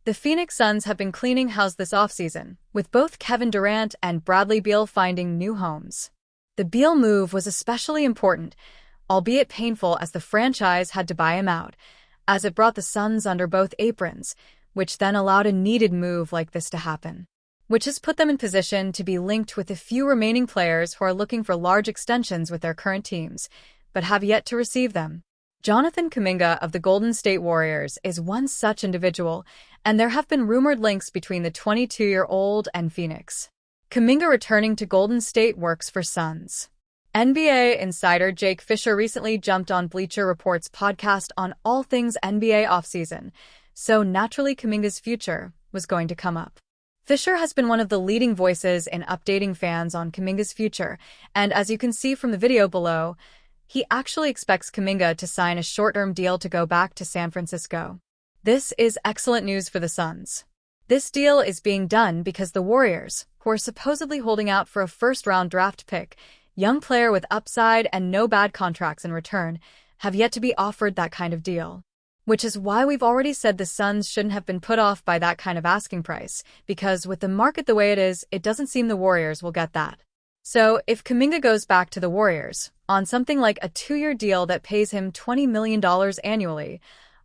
The Phoenix Suns have been cleaning house this offseason, with both Kevin Durant and Bradley Beal finding new homes. The Beal move was especially important, albeit painful as the franchise had to buy him out, as it brought the Suns under both aprons, which then allowed a needed move like this to happen, which has put them in position to be linked with the few remaining players who are looking for large extensions with their current teams, but have yet to receive them. Jonathan Kuminga of the Golden State Warriors is one such individual, and there have been rumored links between the 22-year-old and Phoenix. Kuminga returning to Golden State works for Suns. NBA insider Jake Fisher recently jumped on Bleacher Report's podcast on all things NBA offseason, so naturally Kuminga's future was going to come up. Fisher has been one of the leading voices in updating fans on Kuminga's future, and as you can see from the video below, he actually expects Kuminga to sign a short-term deal to go back to San Francisco. This is excellent news for the Suns. This deal is being done because the Warriors, who are supposedly holding out for a first-round draft pick, young player with upside and no bad contracts in return, have yet to be offered that kind of deal. Which is why we've already said the Suns shouldn't have been put off by that kind of asking price, because with the market the way it is, it doesn't seem the Warriors will get that. So, if Kuminga goes back to the Warriors, on something like a 2-year deal that pays him $20 million annually,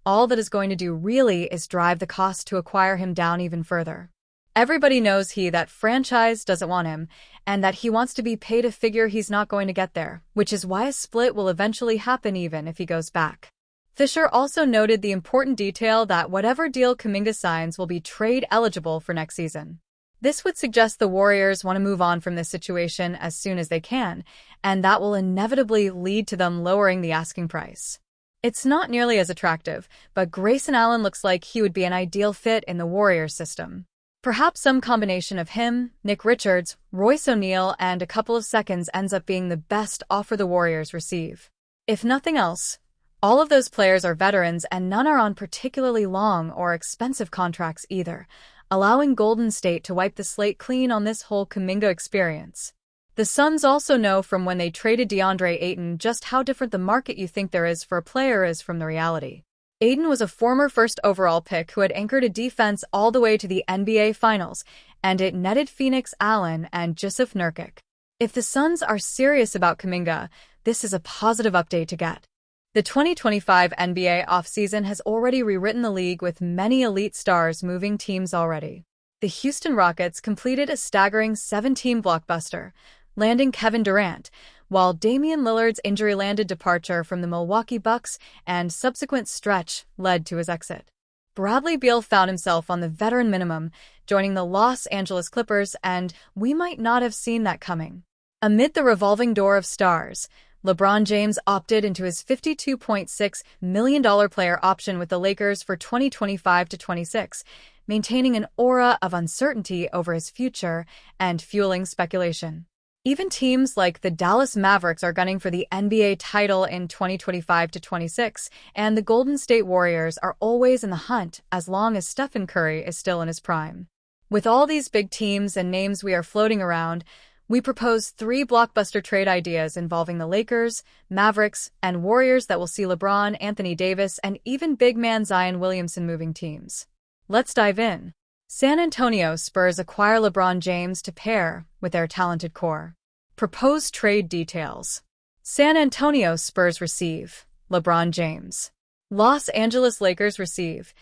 all that is going to do really is drive the cost to acquire him down even further. Everybody knows that franchise doesn't want him, and that he wants to be paid a figure he's not going to get there, which is why a split will eventually happen even if he goes back. Fisher also noted the important detail that whatever deal Kuminga signs will be trade eligible for next season. This would suggest the Warriors want to move on from this situation as soon as they can, and that will inevitably lead to them lowering the asking price. It's not nearly as attractive, but Grayson Allen looks like he would be an ideal fit in the Warriors system. Perhaps some combination of him, Nick Richards, Royce O'Neal, and a couple of seconds ends up being the best offer the Warriors receive. If nothing else, all of those players are veterans and none are on particularly long or expensive contracts either, allowing Golden State to wipe the slate clean on this whole Kuminga experience. The Suns also know from when they traded DeAndre Ayton just how different the market you think there is for a player is from the reality. Ayton was a former first overall pick who had anchored a defense all the way to the NBA Finals, and it netted Phoenix Allen and Jusuf Nurkic. If the Suns are serious about Kuminga, this is a positive update to get. The 2025 NBA offseason has already rewritten the league with many elite stars moving teams already. The Houston Rockets completed a staggering 7-team blockbuster, landing Kevin Durant, while Damian Lillard's injury-landed departure from the Milwaukee Bucks and subsequent stretch led to his exit. Bradley Beal found himself on the veteran minimum, joining the Los Angeles Clippers, and we might not have seen that coming. Amid the revolving door of stars, LeBron James opted into his $52.6 million player option with the Lakers for 2025-26, maintaining an aura of uncertainty over his future and fueling speculation. Even teams like the Dallas Mavericks are gunning for the NBA title in 2025-26, and the Golden State Warriors are always in the hunt as long as Stephen Curry is still in his prime. With all these big teams and names we are floating around, we propose 3 blockbuster trade ideas involving the Lakers, Mavericks, and Warriors that will see LeBron, Anthony Davis, and even big man Zion Williamson moving teams. Let's dive in. San Antonio Spurs acquire LeBron James to pair with their talented core. Proposed trade details. San Antonio Spurs receive LeBron James. Los Angeles Lakers receive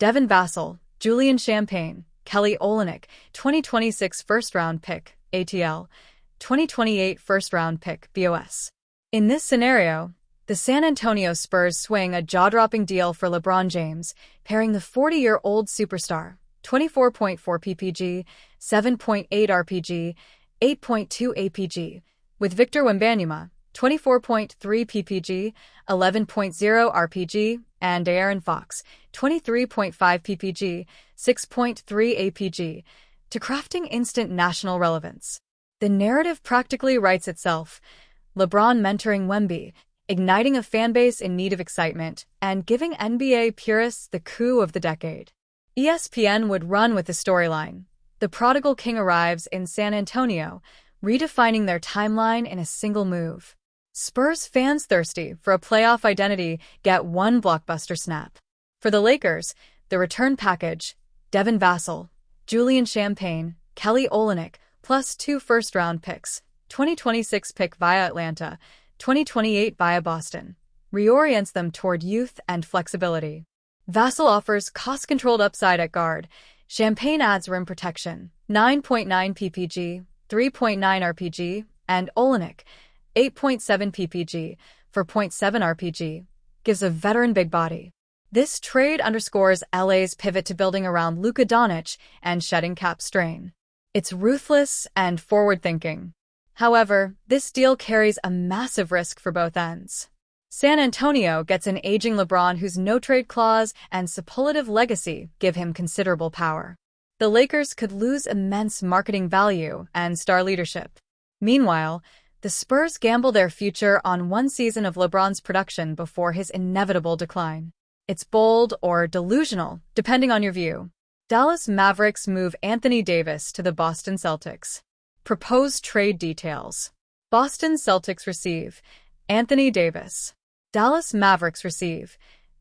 Devin Vassell, Julian Champagne, Kelly Olynyk, 2026 first-round pick, ATL, 2028 first-round pick, BOS. In this scenario, the San Antonio Spurs swing a jaw-dropping deal for LeBron James, pairing the 40-year-old superstar, 24.4 ppg, 7.8 rpg, 8.2 apg, with Victor Wembanyama, 24.3 ppg, 11.0 rpg, and De'Aaron Fox, 23.5 ppg, 6.3 apg, to crafting instant national relevance. The narrative practically writes itself, LeBron mentoring Wemby, igniting a fanbase in need of excitement, and giving NBA purists the coup of the decade. ESPN would run with the storyline. The prodigal king arrives in San Antonio, redefining their timeline in a single move. Spurs fans thirsty for a playoff identity get one blockbuster snap. For the Lakers, the return package, Devin Vassell, Julian Champagne, Kelly Olynyk, plus 2 first-round picks, 2026 pick via Atlanta, 2028 via Boston, reorients them toward youth and flexibility. Vassell offers cost-controlled upside at guard. Champagne adds rim protection, 9.9 ppg, 3.9 rpg, and Olynyk, 8.7 ppg, for 0.7 rpg, gives a veteran big body. This trade underscores LA's pivot to building around Luka Doncic and shedding cap strain. It's ruthless and forward-thinking. However, this deal carries a massive risk for both ends. San Antonio gets an aging LeBron whose no-trade clause and superlative legacy give him considerable power. The Lakers could lose immense marketing value and star leadership. Meanwhile, the Spurs gamble their future on one season of LeBron's production before his inevitable decline. It's bold or delusional, depending on your view. Dallas Mavericks move Anthony Davis to the Boston Celtics. Proposed trade details. Boston Celtics receive Anthony Davis. Dallas Mavericks receive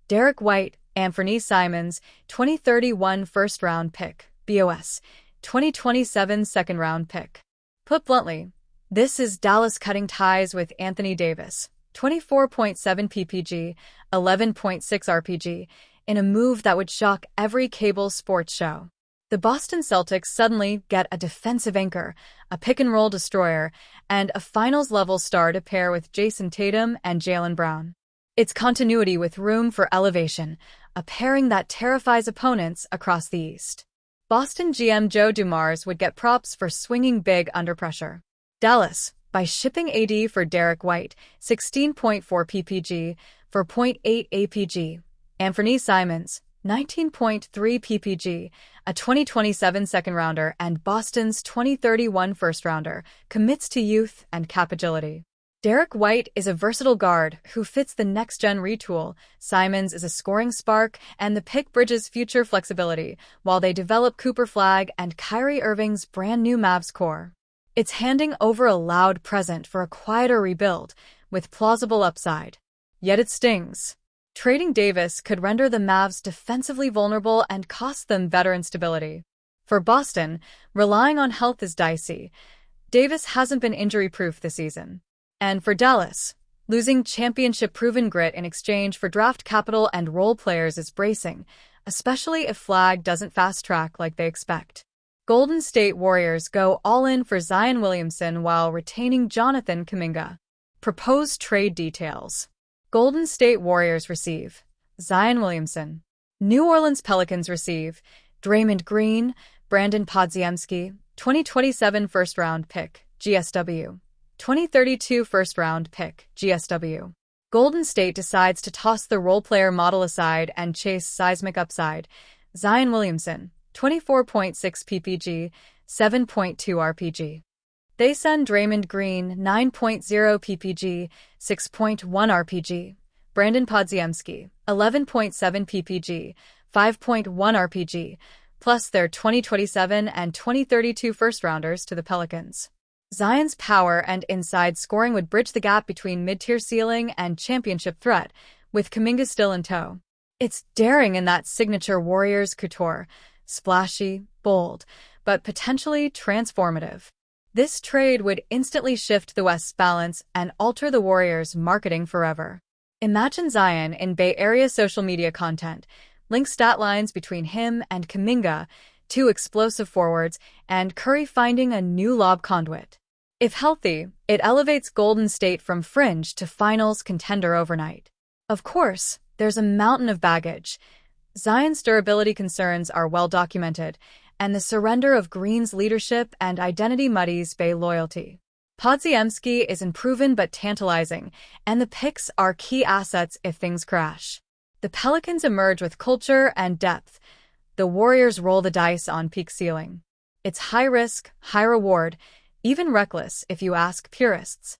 Derek White, Anthony Simons, 2031 first-round pick, BOS, 2027 second-round pick. Put bluntly, this is Dallas cutting ties with Anthony Davis, 24.7 ppg, 11.6 rpg, in a move that would shock every cable sports show. The Boston Celtics suddenly get a defensive anchor, a pick-and-roll destroyer, and a finals-level star to pair with Jason Tatum and Jaylen Brown. It's continuity with room for elevation, a pairing that terrifies opponents across the East. Boston GM Joe Dumars would get props for swinging big under pressure. Dallas, by shipping AD for Derek White, 16.4 ppg, for 0.8 apg. Anthony Simons, 19.3 ppg, a 2027 second-rounder and Boston's 2031 first-rounder, commits to youth and cap agility. Derek White is a versatile guard who fits the next-gen retool. Simons is a scoring spark, and the pick bridges future flexibility, while they develop Cooper Flagg and Kyrie Irving's brand-new Mavs core. It's handing over a loud present for a quieter rebuild, with plausible upside. Yet it stings. Trading Davis could render the Mavs defensively vulnerable and cost them veteran stability. For Boston, relying on health is dicey. Davis hasn't been injury-proof this season. And for Dallas, losing championship-proven grit in exchange for draft capital and role players is bracing, especially if Flagg doesn't fast-track like they expect. Golden State Warriors go all in for Zion Williamson while retaining Jonathan Kuminga. Proposed trade details. Golden State Warriors receive Zion Williamson. New Orleans Pelicans receive Draymond Green, Brandon Podziemski, 2027 first-round pick, GSW. 2032 first-round pick, GSW. Golden State decides to toss the role-player model aside and chase seismic upside. Zion Williamson, 24.6 ppg, 7.2 rpg. They send Draymond Green, 9.0 ppg, 6.1 rpg. Brandon Podziemski, 11.7 ppg, 5.1 rpg, plus their 2027 and 2032 first-rounders to the Pelicans. Zion's power and inside scoring would bridge the gap between mid-tier ceiling and championship threat, with Kuminga still in tow. It's daring in that signature Warriors couture, splashy, bold, but potentially transformative. This trade would instantly shift the West's balance and alter the Warriors' marketing forever. Imagine Zion in Bay Area social media content, link stat lines between him and Kuminga, two explosive forwards, and Curry finding a new lob conduit. If healthy, it elevates Golden State from fringe to finals contender overnight. Of course, there's a mountain of baggage. Zion's durability concerns are well documented, and the surrender of Green's leadership and identity muddies Bay loyalty. Podziemski is unproven but tantalizing, and the picks are key assets if things crash. The Pelicans emerge with culture and depth. The Warriors roll the dice on peak ceiling. It's high risk, high reward, even reckless if you ask purists.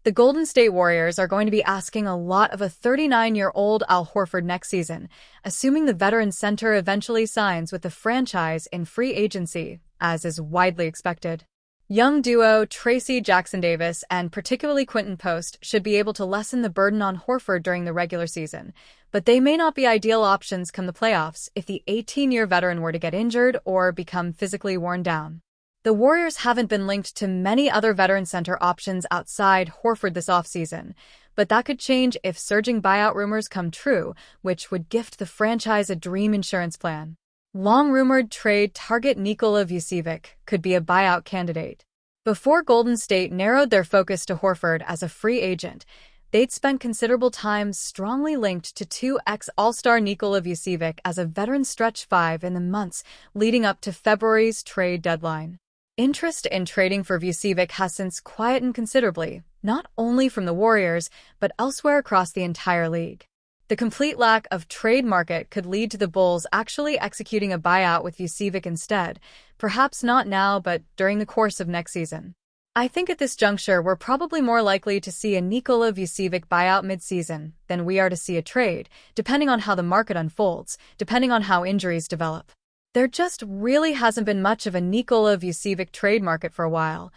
The Golden State Warriors are going to be asking a lot of a 39-year-old Al Horford next season, assuming the veteran center eventually signs with the franchise in free agency, as is widely expected. Young duo Tracy Jackson-Davis and particularly Quinton Post should be able to lessen the burden on Horford during the regular season, but they may not be ideal options come the playoffs if the 18-year veteran were to get injured or become physically worn down. The Warriors haven't been linked to many other veteran center options outside Horford this offseason, but that could change if surging buyout rumors come true, which would gift the franchise a dream insurance plan. Long-rumored trade target Nikola Vucevic could be a buyout candidate. Before Golden State narrowed their focus to Horford as a free agent, they'd spent considerable time strongly linked to 2X All-Star Nikola Vucevic as a veteran stretch five in the months leading up to February's trade deadline. Interest in trading for Vucevic has since quietened considerably, not only from the Warriors, but elsewhere across the entire league. The complete lack of trade market could lead to the Bulls actually executing a buyout with Vucevic instead, perhaps not now but during the course of next season. I think at this juncture we're probably more likely to see a Nikola Vucevic buyout mid-season than we are to see a trade, depending on how the market unfolds, depending on how injuries develop. There just really hasn't been much of a Nikola Vucevic trade market for a while,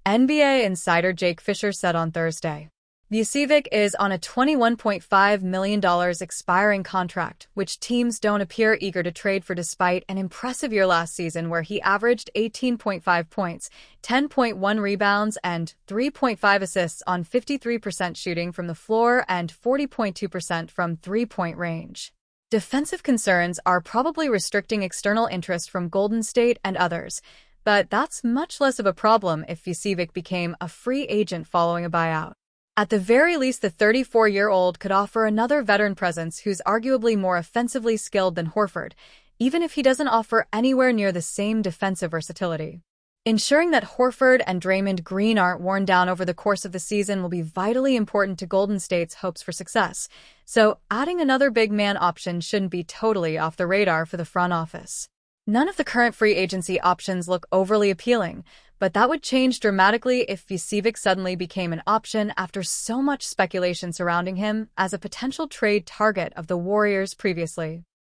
NBA insider Jake Fisher said on Thursday. Vucevic is on a $21.5 million expiring contract, which teams don't appear eager to trade for despite an impressive year last season where he averaged 18.5 points, 10.1 rebounds, and 3.5 assists on 53% shooting from the floor and 40.2% from three-point range. Defensive concerns are probably restricting external interest from Golden State and others, but that's much less of a problem if Vucevic became a free agent following a buyout. At the very least, the 34-year-old could offer another veteran presence who's arguably more offensively skilled than Horford, even if he doesn't offer anywhere near the same defensive versatility. Ensuring that Horford and Draymond Green aren't worn down over the course of the season will be vitally important to Golden State's hopes for success, so adding another big man option shouldn't be totally off the radar for the front office. None of the current free agency options look overly appealing, but that would change dramatically if Vucevic suddenly became an option after so much speculation surrounding him as a potential trade target of the Warriors previously.